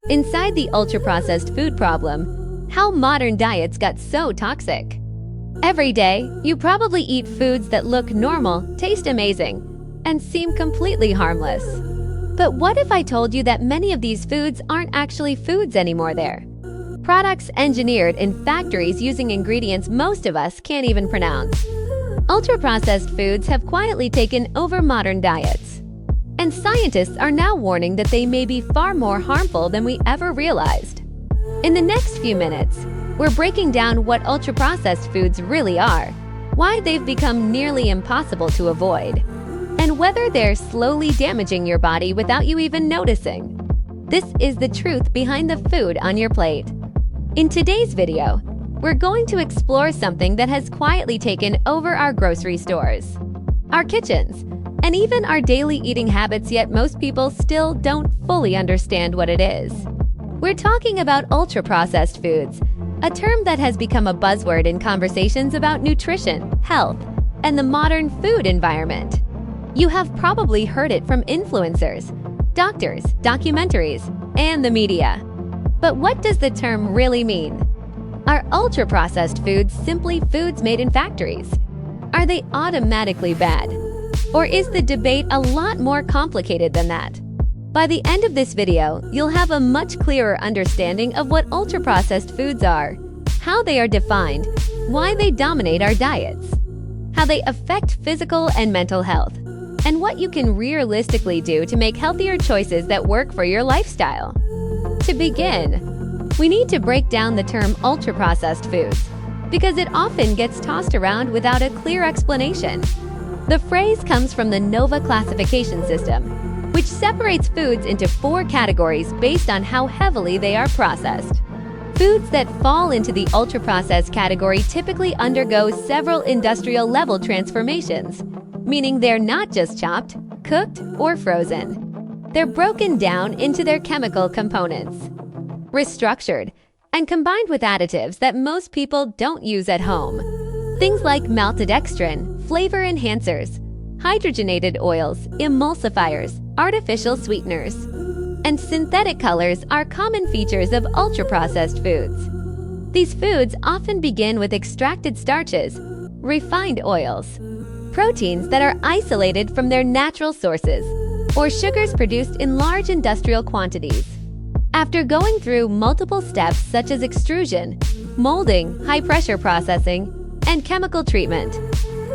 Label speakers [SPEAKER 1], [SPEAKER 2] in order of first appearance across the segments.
[SPEAKER 1] Inside the ultra-processed food problem, how modern diets got so toxic. Every day, you probably eat foods that look normal, taste amazing, and seem completely harmless. But what if I told you that many of these foods aren't actually foods anymore there? Products engineered in factories using ingredients most of us can't even pronounce. Ultra-processed foods have quietly taken over modern diets. And scientists are now warning that they may be far more harmful than we ever realized. In the next few minutes, we're breaking down what ultra-processed foods really are, why they've become nearly impossible to avoid, and whether they're slowly damaging your body without you even noticing. This is the truth behind the food on your plate. In today's video, we're going to explore something that has quietly taken over our grocery stores, our kitchens, and even our daily eating habits, yet most people still don't fully understand what it is. We're talking about ultra-processed foods, a term that has become a buzzword in conversations about nutrition, health, and the modern food environment. You have probably heard it from influencers, doctors, documentaries, and the media. But what does the term really mean? Are ultra-processed foods simply foods made in factories? Are they automatically bad? Or is the debate a lot more complicated than that? By the end of this video, you'll have a much clearer understanding of what ultra-processed foods are, how they are defined, why they dominate our diets, how they affect physical and mental health, and what you can realistically do to make healthier choices that work for your lifestyle. To begin, we need to break down the term ultra-processed foods, because it often gets tossed around without a clear explanation. The phrase comes from the NOVA classification system, which separates foods into 4 categories based on how heavily they are processed. Foods that fall into the ultra-processed category typically undergo several industrial-level transformations, meaning they're not just chopped, cooked, or frozen. They're broken down into their chemical components, restructured, and combined with additives that most people don't use at home. Things like maltodextrin, flavor enhancers, hydrogenated oils, emulsifiers, artificial sweeteners, and synthetic colors are common features of ultra-processed foods. These foods often begin with extracted starches, refined oils, proteins that are isolated from their natural sources, or sugars produced in large industrial quantities. After going through multiple steps such as extrusion, molding, high-pressure processing, and chemical treatment,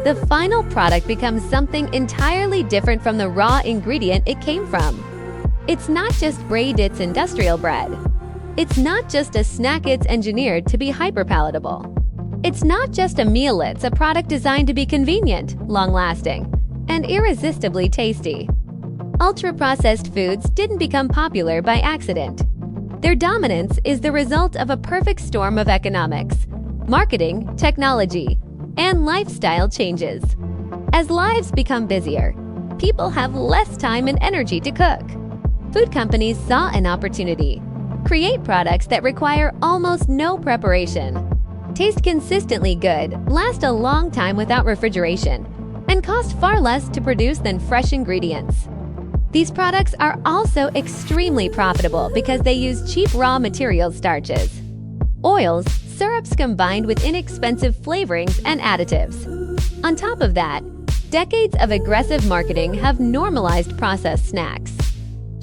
[SPEAKER 1] the final product becomes something entirely different from the raw ingredient it came from. It's not just bread, it's industrial bread. It's not just a snack, it's engineered to be hyper-palatable. It's not just a meal, it's a product designed to be convenient, long-lasting, and irresistibly tasty. Ultra-processed foods didn't become popular by accident. Their dominance is the result of a perfect storm of economics, marketing, technology, and lifestyle changes. As lives become busier, people have less time and energy to cook. Food companies saw an opportunity: create products that require almost no preparation, taste consistently good, last a long time without refrigeration, and cost far less to produce than fresh ingredients. These products are also extremely profitable because they use cheap raw material starches, oils, syrups combined with inexpensive flavorings and additives. On top of that, decades of aggressive marketing have normalized processed snacks,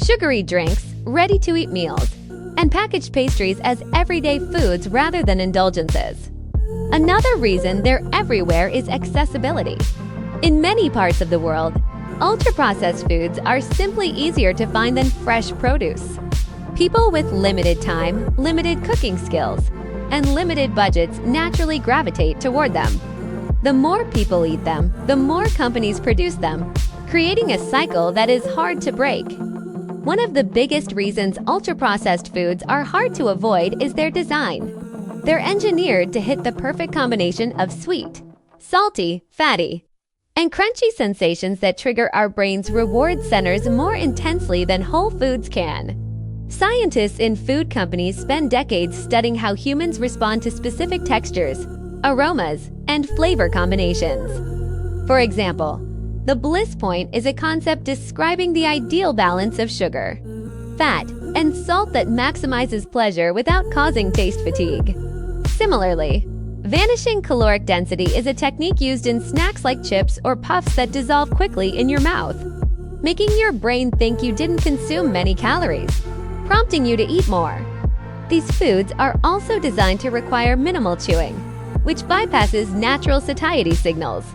[SPEAKER 1] sugary drinks, ready-to-eat meals, and packaged pastries as everyday foods rather than indulgences. Another reason they're everywhere is accessibility. In many parts of the world, ultra-processed foods are simply easier to find than fresh produce. People with limited time, limited cooking skills, and limited budgets naturally gravitate toward them. The more people eat them, the more companies produce them, creating a cycle that is hard to break. One of the biggest reasons ultra-processed foods are hard to avoid is their design. They're engineered to hit the perfect combination of sweet, salty, fatty, and crunchy sensations that trigger our brain's reward centers more intensely than whole foods can. Scientists in food companies spend decades studying how humans respond to specific textures, aromas, and flavor combinations. For example, the bliss point is a concept describing the ideal balance of sugar, fat, and salt that maximizes pleasure without causing taste fatigue. Similarly, vanishing caloric density is a technique used in snacks like chips or puffs that dissolve quickly in your mouth, making your brain think you didn't consume many calories, prompting you to eat more. These foods are also designed to require minimal chewing, which bypasses natural satiety signals.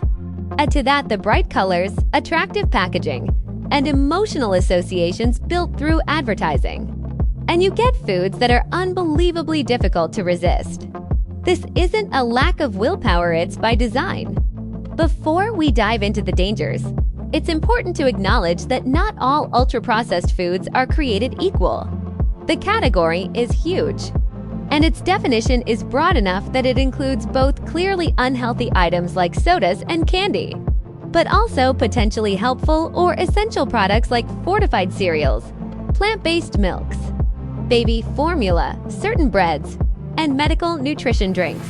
[SPEAKER 1] Add to that the bright colors, attractive packaging, and emotional associations built through advertising, and you get foods that are unbelievably difficult to resist. This isn't a lack of willpower, it's by design. Before we dive into the dangers, it's important to acknowledge that not all ultra-processed foods are created equal. The category is huge, and its definition is broad enough that it includes both clearly unhealthy items like sodas and candy, but also potentially helpful or essential products like fortified cereals, plant-based milks, baby formula, certain breads, and medical nutrition drinks.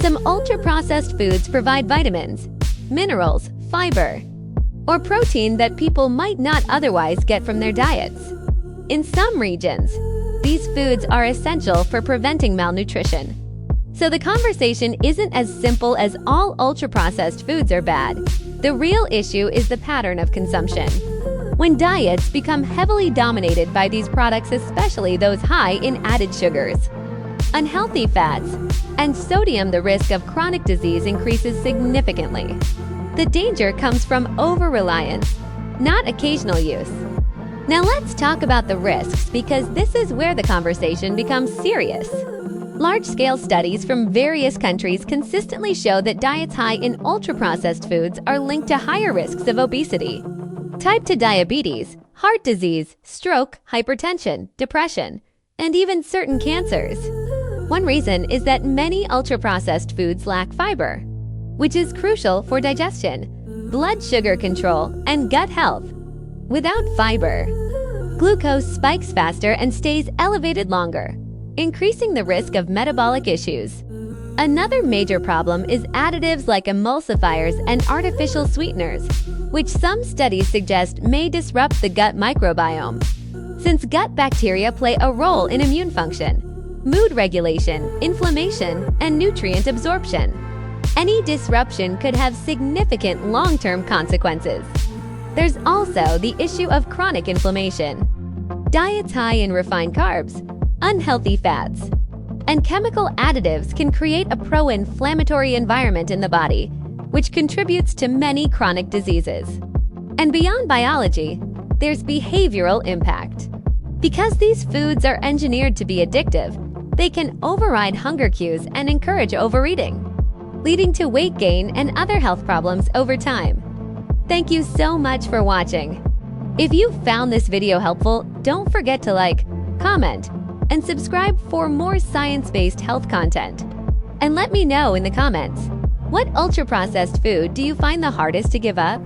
[SPEAKER 1] Some ultra-processed foods provide vitamins, minerals, fiber, or protein that people might not otherwise get from their diets. In some regions, these foods are essential for preventing malnutrition. So the conversation isn't as simple as all ultra-processed foods are bad. The real issue is the pattern of consumption. When diets become heavily dominated by these products, especially those high in added sugars, unhealthy fats, and sodium, the risk of chronic disease increases significantly. The danger comes from over-reliance, not occasional use. Now let's talk about the risks, because this is where the conversation becomes serious. Large-scale studies from various countries consistently show that diets high in ultra-processed foods are linked to higher risks of obesity, type 2 diabetes, heart disease, stroke, hypertension, depression, and even certain cancers. One reason is that many ultra-processed foods lack fiber, which is crucial for digestion, blood sugar control, and gut health. Without fiber, glucose spikes faster and stays elevated longer, increasing the risk of metabolic issues. Another major problem is additives like emulsifiers and artificial sweeteners, which some studies suggest may disrupt the gut microbiome. Since gut bacteria play a role in immune function, mood regulation, inflammation, and nutrient absorption, any disruption could have significant long-term consequences. There's also the issue of chronic inflammation. Diets high in refined carbs, unhealthy fats, and chemical additives can create a pro-inflammatory environment in the body, which contributes to many chronic diseases. And beyond biology, there's behavioral impact. Because these foods are engineered to be addictive, they can override hunger cues and encourage overeating, leading to weight gain and other health problems over time. Thank you so much for watching. If you found this video helpful, don't forget to like, comment, and subscribe for more science-based health content. And let me know in the comments, what ultra-processed food do you find the hardest to give up?